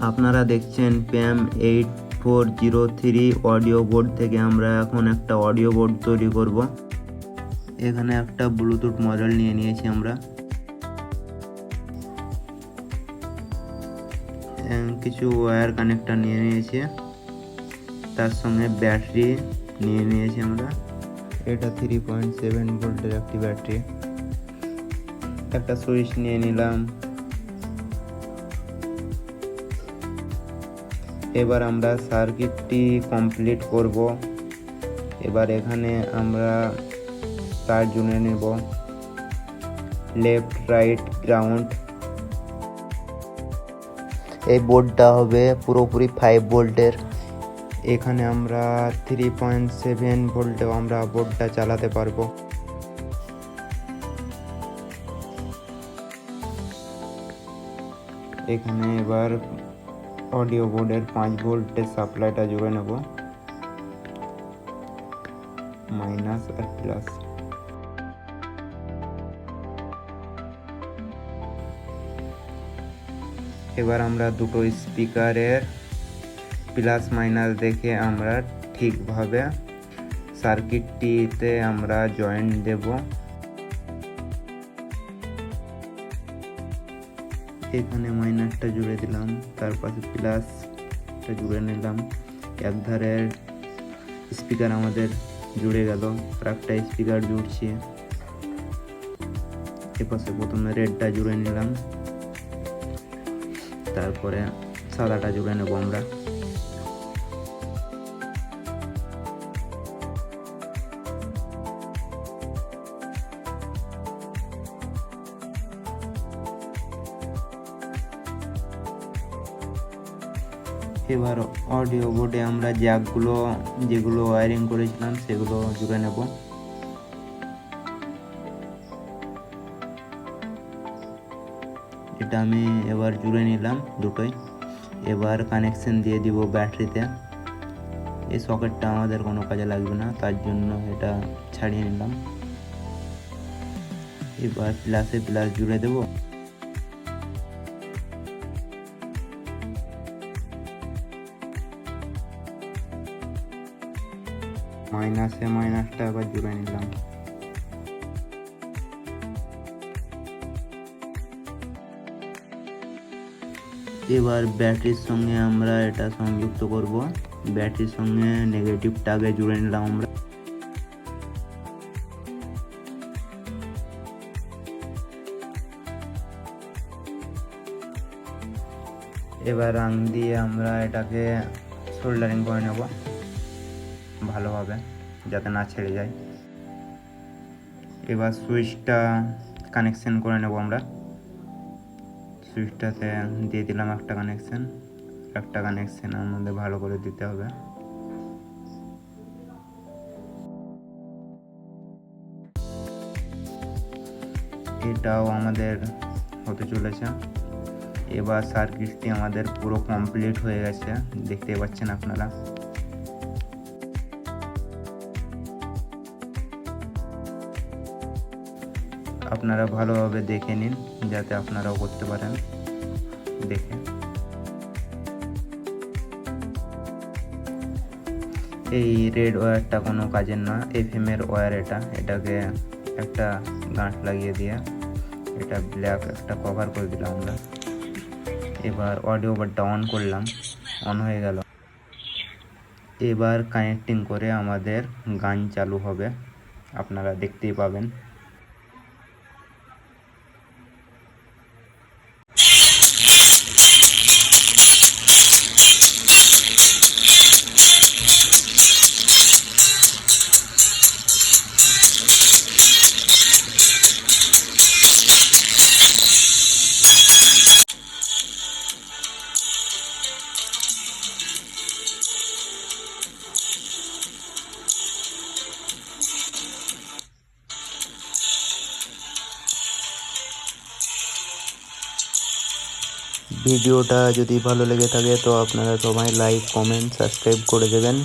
আপনারা দেখছেন প্যাম 8403 audio board থেকে আমরা এখন একটা অডিও বোর্ড তৈরি করব। এখানে একটা ব্লুটুথ মডেল নিয়ে নিয়েছি আমরা, কিছু ওয়্যার কানেক্টর নিয়ে নিয়েছি, তার সঙ্গে ব্যাটারি নিয়ে নিয়েছি আমরা। এটা 3.7 ভোল্টের একটি ব্যাটারি। একটা সুইচ নিয়ে নিলাম। এবার আমরা সার্কিটটি কমপ্লিট করব। এবার এখানে আমরা তার জুড়ে নেব, লেফট রাইট গ্রাউন্ড। এই বোর্ডটা হবে পুরোপুরি 5 ভোল্টের। এখানে আমরা 3.7 ভোল্টেও আমরা বোর্ডটা চালাতে পারবো। এখানে এবার অডিও বোর্ডের 5 ভোল্টের সাপ্লাইটা জুড়ে নেব, মাইনাস আর প্লাস। এবার আমরা দুটো স্পিকারের প্লাস মাইনাস দেখে আমরা ঠিকভাবে সার্কিটটিতে আমরা জয়েন্ট দেব। এখানে মাইনাসটা জুড়ে দিলাম, তার পাশে প্লাসটা জুড়ে নিলাম। এক ধারের স্পিকার আমাদের জুড়ে গেল, আর একটা স্পিকার জুড়ছি। এপাশে প্রথমে রেডটা জুড়ে নিলাম, তারপরে সাদাটা জুড়ে নেব আমরা। এবার অডিও বোর্ডে আমরা যেগুলো ওয়্যারিং করেছিলাম সেগুলো জুড়ে নেব। এটা আমি এবার জুড়ে নিলাম দুটোই। এবার কানেকশন দিয়ে দিব ব্যাটারিতে। এই সকেটটা আমাদের কোনো কাজে লাগবে না, তার জন্য এটা ছাড়িয়ে নিলাম। এবার প্লাসে প্লাস জুড়ে দেব। মাইনাসে মাইনাসটা আবার জুড়ে নিলাম। এবার ব্যাটারির সঙ্গে আমরা এটা সংযুক্ত করব। ব্যাটারির সঙ্গে নেগেটিভটা আগে জুড়ে নিলাম আমরা। এবার রাং দিয়ে আমরা এটাকে সোল্ডারিং করে নেব ভালোভাবে, যাতে না ছেড়ে যায়। এবার সুইচটা কানেকশন করে নেব আমরা। সুইচটাতে দিয়ে দিলাম একটা কানেকশন আমাদের ভালো করে দিতে হবে। এটাও আমাদের হতে চলেছে। এবার সার্কিটটি আমাদের পুরো কমপ্লিট হয়ে গেছে, দেখতে পাচ্ছেন আপনারা। আপনারা ভালোভাবে দেখে নিন, যাতে আপনারাও করতে পারেন দেখে। এই রেড ওয়্যারটা কোনো কাজের না, FM এর ওয়্যার। এটাকে একটা গাঁট লাগিয়ে দিয়ে এটা ব্ল্যাক একটা কভার করে দিলাম আমরা। এবার অডিও বোর্ডটা অন করলাম, অন হয়ে গেল। এবার কানেক্টিং করে আমাদের গান চালু হবে, আপনারা দেখতেই পাবেন। ভিডিওটা যদি ভালো লেগে থাকে তো আপনারা সবাই লাইক, কমেন্ট, সাবস্ক্রাইব করে দেবেন।